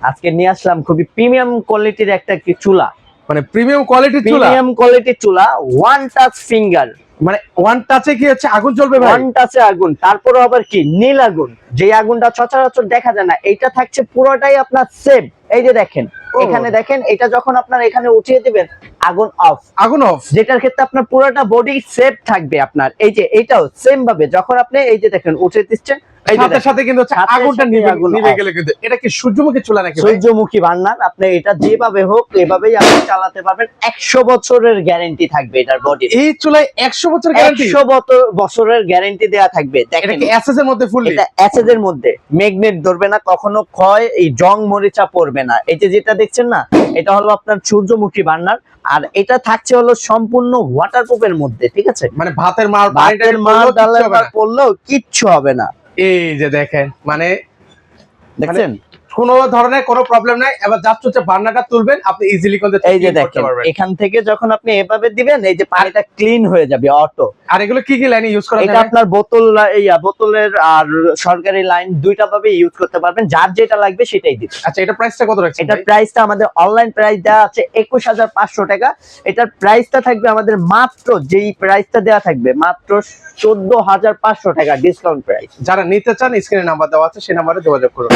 আজকে নিয়ে আসলাম খুবই প্রিমিয়াম কোয়ালিটির একটা কি চুলা, মানে প্রিমিয়াম কোয়ালিটির চুলা, প্রিমিয়াম কোয়ালিটির চুলা, ওয়ান টাচ ফিঙ্গার, মানে ওয়ান টাচে কি হচ্ছে আগুন জ্বলবে ভাই? ওয়ান টাচে আগুন, তারপরে আবার কি নীল আগুন, যে আগুনটা সচরাচর দেখা যায় না, এটা থাকছে পুরোটাই আপনার সেভ। এই যে দেখেন, এখানে দেখেন, এটা যখন আপনার এখানে উঠিয়ে দিবেন আগুন অফ, আগুন অফ, যেটার ক্ষেত্রে আপনার পুরোটা বডি সেভ থাকবে আপনার। এই যে এটাও সেম ভাবে যখন আপনি এই যে দেখেন উঠিয়ে দিচ্ছেন, সাথে সাথে কিন্তু হচ্ছে আগুনটা নিভে গেলে কিন্তু এটা কি সূর্যমুখী চুলা নাকি ভাই? সূর্যমুখী বার্নার। আপনি এটা যেভাবে হোক এভাবেই আপনি চালাতে পারবেন। 100 বছরের গ্যারান্টি থাকবে এটার বডি। এই চুলায় 100 বছর গ্যারান্টি, 100 বছরের গ্যারান্টি দেয়া থাকবে। এটা দেখেন কি এসএস এর মধ্যে ফুললি? এটা এসএস এর মধ্যে, ম্যাগনেট ধরবে না কখনো, ক্ষয় এই জং মরিচা পড়বে না। এই যে যেটা দেখছেন না, এটা হলো আপনার সূর্যমুখী বার্নার, আর এটা থাকছে হলো সম্পূর্ণ ওয়াটারপ্রুফের মধ্যে, ঠিক আছে? মানে ভাতের মার ডালের মার পড়লেও কিচ্ছু হবে না। এই যে দেখেন, মানে দেখছেন কোনো ধরনের কোনো প্রবলেম নাই। এবার জাস্ট হচ্ছে বার্নারটা তুলবেন, আপনি ইজিলি কিন্তু এই যে দেখেন, এখান থেকে যখন আপনি এভাবে দিবেন, এই যে পানিটা ক্লিন হয়ে যাবে অটো। আর এগুলো কি কি লাইনে ইউজ করা যাবে? এটা আপনার বোতল, বোতলের আর সরকারি লাইন দুইটা ভাবে ইউজ করতে পারবেন, যার যেটা লাগবে সেটাই দিবেন। আচ্ছা, এটা প্রাইসটা কত রাখছেন? এটার প্রাইসটা আমাদের অনলাইন প্রাইস দেওয়া আছে 21500 টাকা। এটার প্রাইসটা থাকবে আমাদের মাত্র, যেই প্রাইসটা দেওয়া থাকবে মাত্র 14500 টাকা ডিসকাউন্ট প্রাইস। যারা নিতে চান স্ক্রিনে নাম্বার দেওয়া আছে, সেই নাম্বারে যোগাযোগ করুন।